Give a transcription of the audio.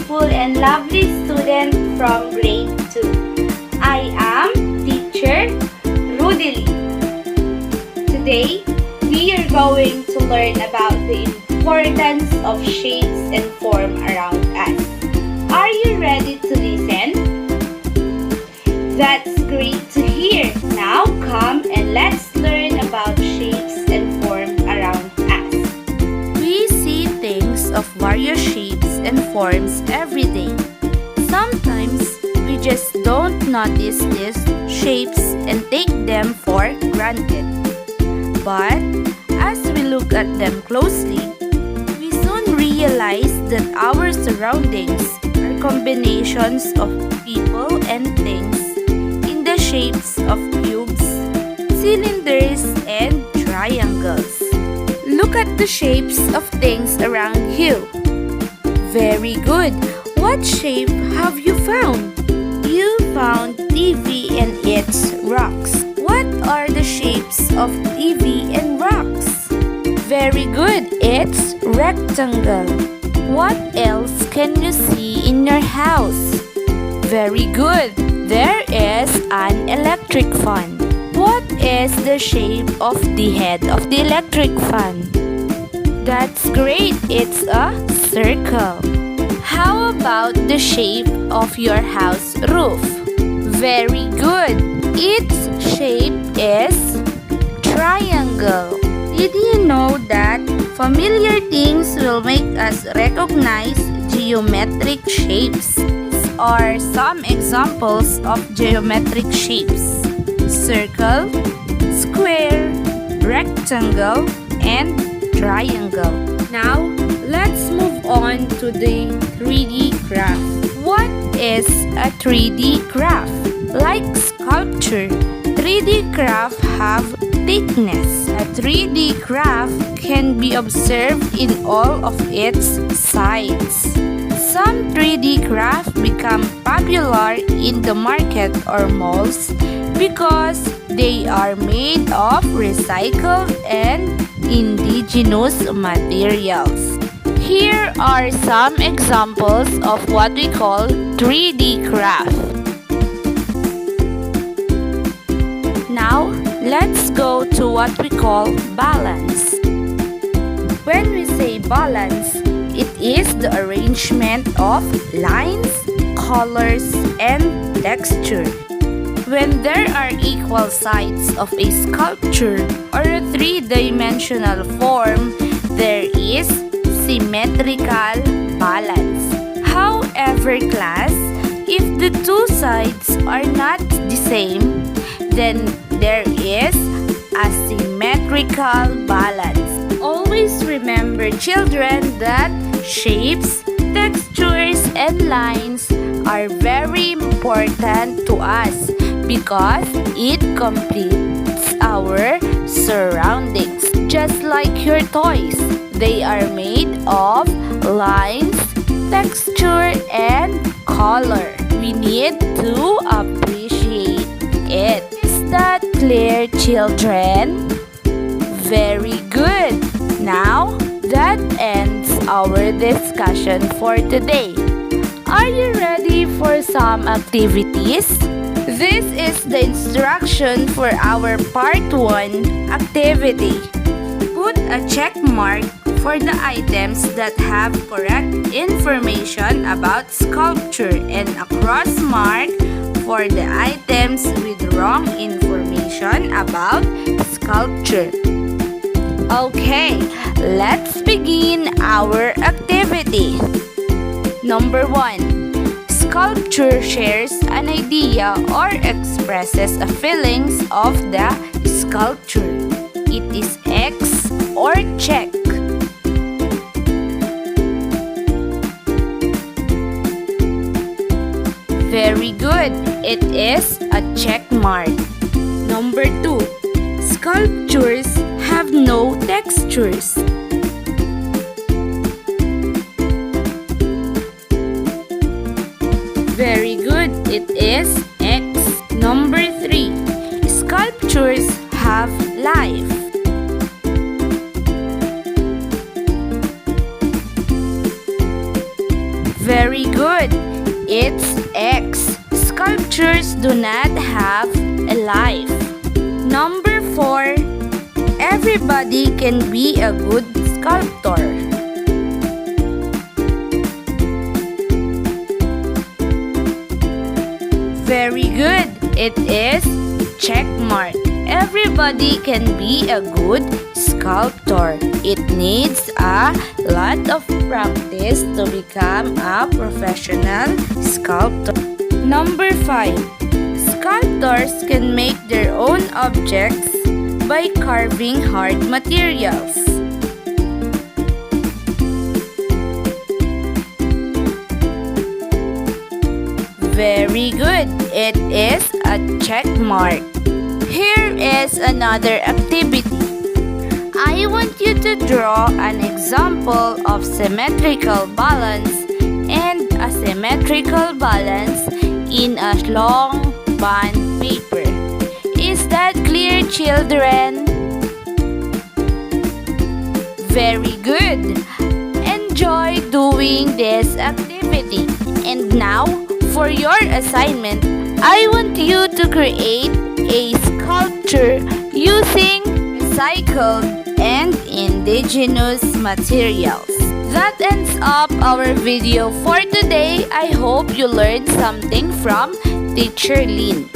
beautiful and lovely student from grade 2. I am teacher Rudy Lee. Today, we are going to learn about the importance of shapes and form around us. Are you ready to listen? That's great to hear. Now come and let's learn about shapes and form around us. We see things of various shapes and forms every day. Sometimes we just don't notice these shapes and take them for granted. But as we look at them closely, we soon realize that our surroundings are combinations of people and things in the shapes of cubes, cylinders, and triangles. Look at the shapes of things around you. Very good. What shape have you found? You found TV and its rocks. What are the shapes of TV and rocks? Very good. It's rectangle. What else can you see in your house? Very good. There is an electric fan. What is the shape of the head of the electric fan? That's great. It's a circle. How about the shape of your house roof? Very good. Its shape is triangle. Did you know that familiar things will make us recognize geometric shapes? These are some examples of geometric shapes: circle, square, rectangle, and triangle. Now, let's move on to the 3D graph. What is a 3D graph? Like sculpture, 3D graph have thickness. A 3D graph can be observed in all of its sides. Some 3D graphs become popular in the market or malls because they are made of recycled and indigenous materials. Here are some examples of what we call 3D graph. Now, let's go to what we call balance. When we say balance, it is the arrangement of lines, colors, and texture. When there are equal sides of a sculpture or a three-dimensional form, there is symmetrical balance. However, class, if the two sides are not the same, then there is asymmetrical balance. Always remember, children, that shapes, textures, and lines are very important to us because it completes our surroundings. Just like your toys, they are made of lines, texture, and color. We need to appreciate it. Is that clear, children? Very good. Now, that ends our discussion for today. Are you ready for some activities? This is the instruction for our part 1 activity. Put a check mark for the items that have correct information about sculpture and a cross mark for the items with wrong information about sculpture. Okay, let's begin our activity. Number 1. Sculpture shares an idea or expresses a feelings of the sculpture. It is X or check. Very good. It is a check mark. Number 2. Sculptures have no textures. Very good. It is X. Number 3. Sculptures have life. Very good. It's X. Sculptures do not have a life. Number 4. Everybody can be a good sculptor. Very good. It is check mark. Everybody can be a good sculptor. It needs a lot of practice to become a professional sculptor. Number 5. Sculptors can make their own objects by carving hard materials. Very good. It is a check mark. Here is another activity. I want you to draw an example of symmetrical balance and asymmetrical balance in a long bond paper. Is that clear, children? Very good. Enjoy doing this activity. And now, for your assignment, I want you to create a sculpture using recycled and indigenous materials. That ends up our video for today. I hope you learned something from Teacher Lynn.